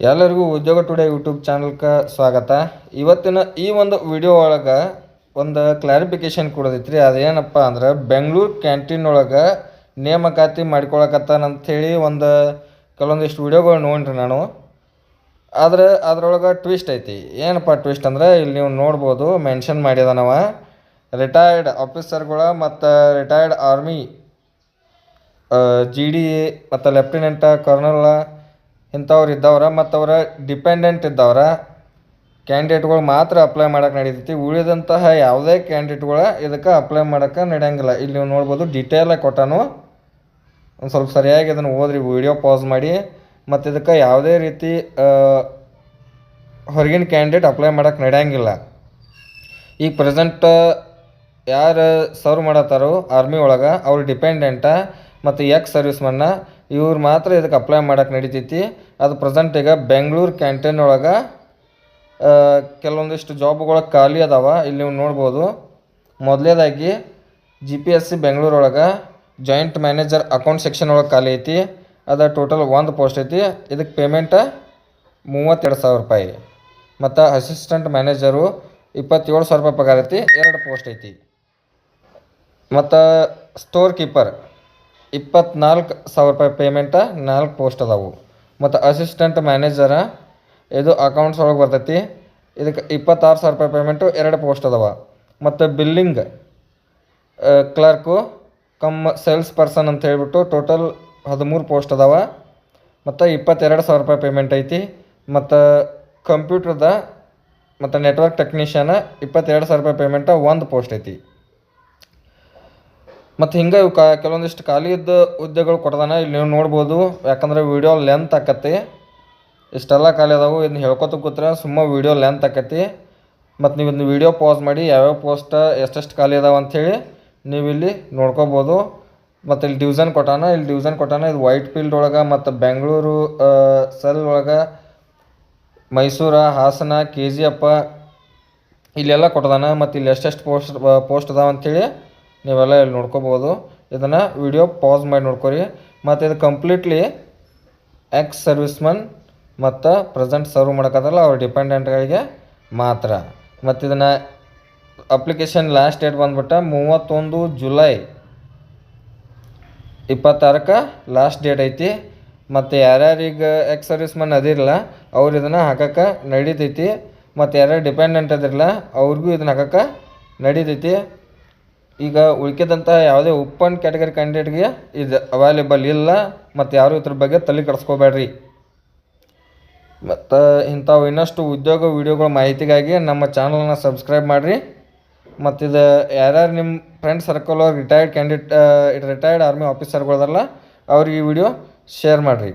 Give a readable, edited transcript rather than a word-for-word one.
ಎಲ್ಲರಿಗೂ ಉದ್ಯೋಗ today YouTube ಚಾನಲ್ಗೆ ಸ್ವಾಗತ. ಇವತ್ತಿನ ಈ ಒಂದು ವಿಡಿಯೋ ಒಳಗೆ ಒಂದು ಕ್ಲಾರಿಫಿಕೇಷನ್ ಕೊಡೋದೈತ್ರಿ. ಅದೇನಪ್ಪ ಅಂದ್ರೆ ಬೆಂಗಳೂರು ಕ್ಯಾಂಟೀನ್ ಒಳಗೆ ನೇಮಕಾತಿ ಮಾಡ್ಕೊಳಕತ್ತಾನಂಥೇಳಿ ಕೆಲವೊಂದಿಷ್ಟು ವಿಡಿಯೋಗಳು ನೋಡ್ರಿ ನಾನು. ಆದರೆ ಅದ್ರೊಳಗೆ ಟ್ವಿಸ್ಟ್ ಐತಿ. ಏನಪ್ಪ ಟ್ವಿಸ್ಟ್ ಅಂದ್ರೆ ಇಲ್ಲಿ ನೀವು ನೋಡ್ಬೋದು, ಮೆನ್ಷನ್ ಮಾಡಿದಾನವ ರಿಟೈರ್ಡ್ ಆಫೀಸರ್ಗಳ ಮತ್ತು ರಿಟೈರ್ಡ್ ಆರ್ಮಿ GD ಮತ್ತು ಲೆಫ್ಟಿನೆಂಟ ಕರ್ನಲ್ ಇಂಥವ್ರು ಇದ್ದವ್ರ ಮತ್ತು ಅವರ ಡಿಪೆಂಡೆಂಟ್ ಇದ್ದವ್ರ ಕ್ಯಾಂಡಿಡೇಟ್ಗಳು ಮಾತ್ರ ಅಪ್ಲೈ ಮಾಡೋಕೆ ನಡೀತೈತಿ. ಉಳಿದಂತಹ ಯಾವುದೇ ಕ್ಯಾಂಡಿಡೇಟ್ಗಳು ಇದಕ್ಕೆ ಅಪ್ಲೈ ಮಾಡೋಕ್ಕೆ ನಡೆಯಂಗಿಲ್ಲ. ಇಲ್ಲಿ ನೀವು ನೋಡ್ಬೋದು, ಡೀಟೇಲಾಗಿ ಕೊಟ್ಟಾನು. ಒಂದು ಸ್ವಲ್ಪ ಸರಿಯಾಗಿ ಅದನ್ನು ಓದ್ರಿ, ವಿಡಿಯೋ ಪಾಸ್ ಮಾಡಿ. ಮತ್ತು ಇದಕ್ಕೆ ಯಾವುದೇ ರೀತಿ ಹೊರಗಿನ ಕ್ಯಾಂಡಿಡೇಟ್ ಅಪ್ಲೈ ಮಾಡೋಕ್ಕೆ ನಡೆಯಂಗಿಲ್ಲ. ಈಗ ಪ್ರೆಸೆಂಟ್ ಯಾರು ಸರ್ವ್ ಮಾಡತ್ತಾರೋ ಆರ್ಮಿ ಒಳಗೆ ಅವ್ರ ಡಿಪೆಂಡೆಂಟ ಮತ್ತು ಸರ್ವಿಸ್ ಮನ್ನ ಇವ್ರು ಮಾತ್ರ ಇದಕ್ಕೆ ಅಪ್ಲೈ ಮಾಡೋಕ್ಕೆ ನಡೀತೈತಿ. ಅದು ಪ್ರೆಸೆಂಟ್ ಈಗ ಬೆಂಗಳೂರು ಕ್ಯಾಂಟೀನ್ ಒಳಗೆ ಕೆಲವೊಂದಿಷ್ಟು ಜಾಬ್ಗಳು ಖಾಲಿ ಅದಾವ. ಇಲ್ಲಿ ನೀವು ನೋಡ್ಬೋದು, ಮೊದಲೇದಾಗಿ GPSC ಬೆಂಗಳೂರು ಒಳಗೆ ಜಾಯಿಂಟ್ ಮ್ಯಾನೇಜರ್ ಅಕೌಂಟ್ ಸೆಕ್ಷನ್ ಒಳಗೆ ಖಾಲಿ ಐತಿ. ಅದು ಟೋಟಲ್ 1 ಪೋಸ್ಟ್ ಐತಿ. ಇದಕ್ಕೆ ಪೇಮೆಂಟ್ 32,000 ರೂಪಾಯಿ. ಮತ್ತು ಅಸಿಸ್ಟೆಂಟ್ ಮ್ಯಾನೇಜರು 27,000 ರೂಪಾಯಿ ಪಗಾರ ಐತಿ, 2 ಪೋಸ್ಟ್ ಐತಿ. ಮತ್ತು ಸ್ಟೋರ್ ಕೀಪರ್ 24,000 ರೂಪಾಯಿ ಪೇಮೆಂಟ, 4 ಪೋಸ್ಟ್ ಅದಾವು. ಮತ್ತು ಅಸಿಸ್ಟೆಂಟ್ ಮ್ಯಾನೇಜರ ಇದು ಅಕೌಂಟ್ಸ್ ಒಳಗೆ ಬರ್ತೈತಿ. ಇದಕ್ಕೆ 26,000 ರೂಪಾಯಿ ಪೇಮೆಂಟು, 2 ಪೋಸ್ಟ್ ಅದಾವ. ಮತ್ತು ಬಿಲ್ಲಿಂಗ್ ಕ್ಲರ್ಕು ಸೇಲ್ಸ್ ಪರ್ಸನ್ ಅಂತ ಹೇಳ್ಬಿಟ್ಟು ಟೋಟಲ್ 13 ಪೋಸ್ಟ್ ಅದಾವ. ಮತ್ತು 22,000 ರೂಪಾಯಿ ಪೇಮೆಂಟ್ ಐತಿ. ಮತ್ತು ಕಂಪ್ಯೂಟರ್ದ ಮತ್ತು ನೆಟ್ವರ್ಕ್ ಟೆಕ್ನಿಷಿಯನ್ 22,000 ರೂಪಾಯಿ ಪೇಮೆಂಟ, 1 ಪೋಸ್ಟ್ ಐತಿ. ಮತ್ತು ಹಿಂಗೆ ಇವು ಕೆಲವೊಂದಿಷ್ಟು ಖಾಲಿ ಇದ್ದ ಹುದ್ದೆಗಳು ಕೊಡ್ದಾನ. ಇಲ್ಲಿ ನೀವು ನೋಡ್ಬೋದು, ಯಾಕಂದರೆ ವೀಡಿಯೋ ಲೆಂತ್ ಆಕತಿ. ಇಷ್ಟೆಲ್ಲ ಖಾಲಿ ಅದಾವು. ಇದನ್ನ ಹೇಳ್ಕೊತ ಕೂತ್ರೆ ಸುಮ್ಮ ವೀಡಿಯೋ ಲೆಂತ್ ಆಕತಿ. ಮತ್ತು ನೀವು ಇದನ್ನ ವೀಡಿಯೋ ಪಾಸ್ ಮಾಡಿ ಯಾವ್ಯಾವ ಪೋಸ್ಟ್ ಎಷ್ಟೆಷ್ಟು ಖಾಲಿ ಅದಾವ ಅಂಥೇಳಿ ನೀವು ಇಲ್ಲಿ ನೋಡ್ಕೋಬೋದು. ಮತ್ತು ಇಲ್ಲಿ ಡಿವಿಷನ್ ಕೊಟ್ಟಾನ. ಇದು ವೈಟ್ ಫೀಲ್ಡ್ ಒಳಗೆ ಮತ್ತು ಬೆಂಗಳೂರು ಸೆಲ್ ಒಳಗೆ, ಮೈಸೂರು, ಹಾಸನ, KGF ಇಲ್ಲೆಲ್ಲ ಕೊಟ್ಟದಾನ. ಮತ್ತು ಇಲ್ಲಿ ಎಷ್ಟೆಷ್ಟು ಪೋಸ್ಟ್ ಅದಾವ ಅಂಥೇಳಿ ನೀವೆಲ್ಲ ಇಲ್ಲಿ ನೋಡ್ಕೋಬೋದು. ಇದನ್ನು ವಿಡಿಯೋ ಪಾಸ್ ಮಾಡಿ ನೋಡ್ಕೊರಿ. ಮತ್ತು ಇದು ಕಂಪ್ಲೀಟ್ಲಿ ಸರ್ವಿಸ್ಮನ್ ಮತ್ತು ಪ್ರೆಸೆಂಟ್ ಸರ್ವ್ ಮಾಡೋಕ್ಕಾಗಲ್ಲ ಅವ್ರ ಡಿಪೆಂಡೆಂಟ್ಗಳಿಗೆ ಮಾತ್ರ. ಮತ್ತು ಇದನ್ನು ಅಪ್ಲಿಕೇಶನ್ ಲಾಸ್ಟ್ ಡೇಟ್ ಬಂದ್ಬಿಟ್ಟು 31 ಜುಲೈ 2026 ಲಾಸ್ಟ್ ಡೇಟ್ ಐತಿ. ಮತ್ತು ಯಾರ್ಯಾರಿಗೆ ಸರ್ವಿಸ್ಮನ್ ಅದಿರಲ್ಲ ಅವ್ರು ಇದನ್ನು ಹಾಕೋಕ್ಕೆ ನಡೀತೈತಿ. ಮತ್ತು ಯಾರ್ಯಾರು ಡಿಪೆಂಡೆಂಟ್ ಅದಿರಲ್ಲ ಅವ್ರಿಗೂ ಇದನ್ನು ಹಾಕೋಕ್ಕೆ ನಡೀತೈತಿ. ಈಗ ಉಳ್ಕಿದಂತಹ ಯಾವುದೇ ಓಪನ್ ಕ್ಯಾಟಗರಿ ಕ್ಯಾಂಡಿಡೇಟ್ಗೆ ಇದು ಅವೈಲೇಬಲ್ ಇಲ್ಲ. ಮತ್ತು ಯಾರು ಇದ್ರ ಬಗ್ಗೆ ತಲೆ ಕೆಡಿಸ್ಕೋಬೇಡ್ರಿ. ಮತ್ತು ಇಂಥವು ಇನ್ನಷ್ಟು ಉದ್ಯೋಗ ವಿಡಿಯೋಗಳ ಮಾಹಿತಿಗಾಗಿ ನಮ್ಮ ಚಾನಲ್ನ ಸಬ್ಸ್ಕ್ರೈಬ್ ಮಾಡಿರಿ. ಮತ್ತು ಇದು ಯಾರ್ಯಾರು ನಿಮ್ಮ ಫ್ರೆಂಡ್ ಸರ್ಕಲ್ ರಿಟೈರ್ಡ್ ಆರ್ಮಿ ಆಫೀಸರ್ಗಳದಲ್ಲ ಅವ್ರಿಗೆ ಈ ವಿಡಿಯೋ ಶೇರ್ ಮಾಡಿರಿ.